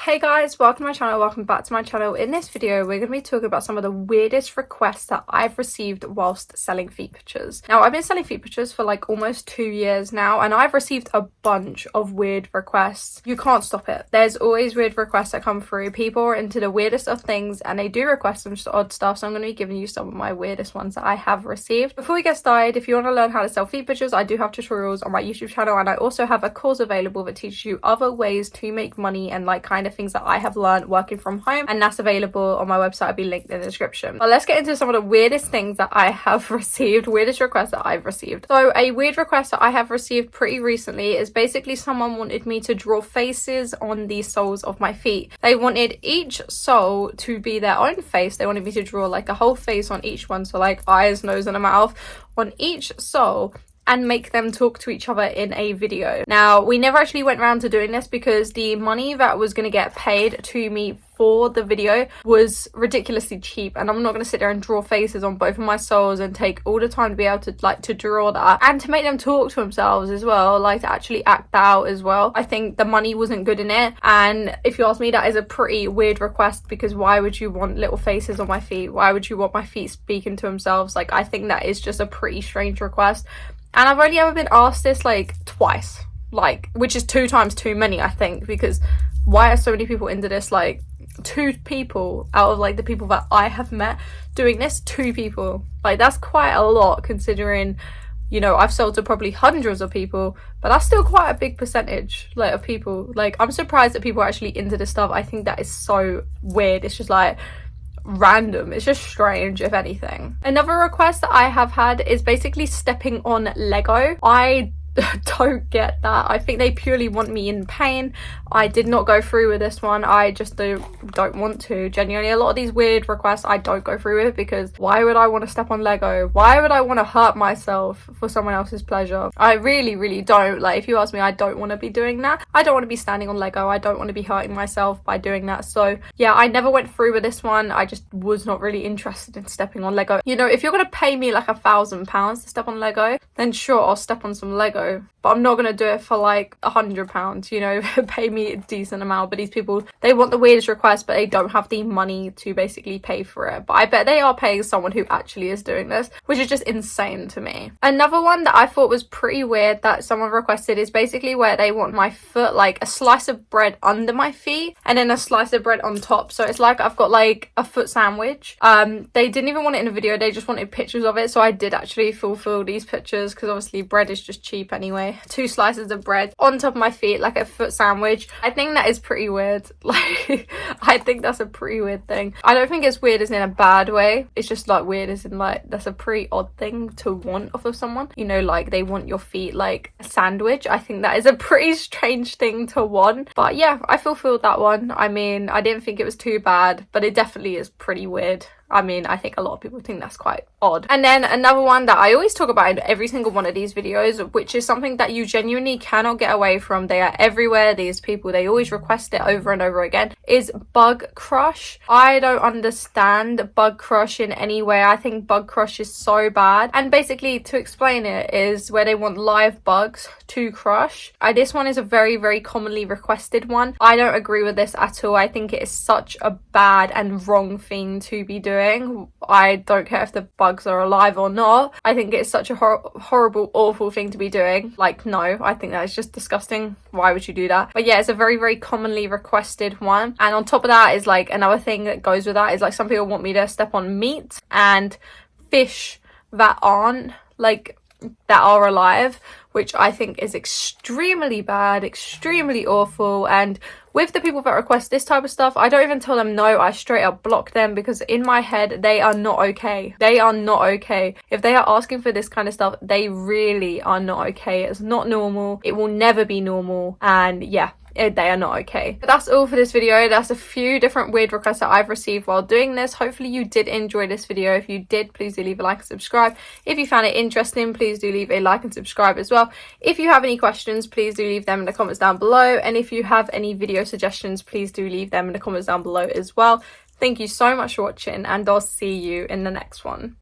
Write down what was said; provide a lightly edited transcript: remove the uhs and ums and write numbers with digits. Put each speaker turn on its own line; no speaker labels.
Hey guys, welcome to my channel, welcome back to my channel. In this video we're going to be talking about some of the weirdest requests that I've received whilst selling feet pictures. Now I've been selling feet pictures for like almost 2 years now and I've received a bunch of weird requests. You can't stop it. There's always weird requests that come through. People are into the weirdest of things and they do request some odd stuff, so I'm going to be giving you some of my weirdest ones that I have received. Before we get started, if you want to learn how to sell feet pictures, I do have tutorials on my YouTube channel and I also have a course available that teaches you other ways to make money and like kind of things that I have learned working from home, and that's available on my website. I'll be linked in the description. But let's get into some of the weirdest things that I have received, weirdest requests that I've received. So a weird request that I have received pretty recently is basically someone wanted me to draw faces on the soles of my feet. They wanted each sole to be their own face. They wanted me to draw like a whole face on each one, so like eyes, nose and a mouth on each sole, and make them talk to each other in a video. Now, we never actually went around to doing this because the money that was going to get paid to me for the video was ridiculously cheap, and I'm not going to sit there and draw faces on both of my soles and take all the time to be able to draw that and to make them talk to themselves as well, like to actually act out as well. I think the money wasn't good in it, and if you ask me, that is a pretty weird request, because why would you want little faces on my feet? Why would you want my feet speaking to themselves? Like, I think that is just a pretty strange request. And I've only ever been asked this like twice, like, which is 2 times too many, I think, because why are so many people into this? Like, 2 people out of like the people that I have met doing this, 2 people, like that's quite a lot considering, you know, I've sold to probably hundreds of people, but that's still quite a big percentage like of people. Like, I'm surprised that people are actually into this stuff. I think that is so weird. It's just like random. It's just strange, if anything. Another request that I have had is basically stepping on Lego. I don't get that. I think they purely want me in pain. I did not go through with this one. I just don't want to. Genuinely, a lot of these weird requests I don't go through with, because why would I want to step on Lego? Why would I want to hurt myself for someone else's pleasure? I really don't. Like, if you ask me, I don't want to be doing that. I don't want to be standing on Lego. I don't want to be hurting myself by doing that. So yeah, I never went through with this one. I just was not really interested in stepping on Lego. You know, if you're gonna pay me like £1,000 to step on Lego, then sure, I'll step on some Lego, but I'm not gonna do it for like £100, you know. Pay me a decent amount. But these people, they want the weirdest request, but they don't have the money to basically pay for it. But I bet they are paying someone who actually is doing this, which is just insane to me. Another one that I thought was pretty weird that someone requested is basically where they want my foot, like a slice of bread under my feet and then a slice of bread on top. So it's like I've got like a foot sandwich. They didn't even want it in a video, they just wanted pictures of it. So I did actually fulfill these pictures, because obviously bread is just cheap anyway. 2 slices of bread on top of my feet like a foot sandwich. I think that is pretty weird. Like, I think that's a pretty weird thing. I don't think it's weird as in a bad way. It's just like weird as in like that's a pretty odd thing to want off of someone. You know, like they want your feet like a sandwich. I think that is a pretty strange thing to want. But yeah, I fulfilled that one. I mean, I didn't think it was too bad, but it definitely is pretty weird. I mean, I think a lot of people think that's quite odd. And then another one that I always talk about in every single one of these videos, which is something that you genuinely cannot get away from. They are everywhere, these people. They always request it over and over again, is bug crush. I don't understand bug crush in any way. I think bug crush is so bad. And basically, to explain it, is where they want live bugs to crush. This one is a very commonly requested one. I don't agree with this at all. I think it is such a bad and wrong thing to be doing. I don't care if the bugs are alive or not. I think it's such a horrible, awful thing to be doing. Like, no, I think that is just disgusting. Why would you do that? But yeah, it's a very commonly requested one. And on top of that is like another thing that goes with that is like some people want me to step on meat and fish that aren't like that are alive, which I think is extremely bad, extremely awful. And with the people that request this type of stuff, I don't even tell them no. I straight up block them, because in my head they are not okay. They are not okay. If they are asking for this kind of stuff, they really are not okay. It's not normal. It will never be normal. And yeah, they are not okay. But that's all for this video. That's a few different weird requests that I've received while doing this. Hopefully you did enjoy this video. If you did, please do leave a like and subscribe. If you found it interesting, please do leave a like and subscribe as well. If you have any questions, please do leave them in the comments down below. And if you have any video suggestions, please do leave them in the comments down below as well. Thank you so much for watching, and I'll see you in the next one.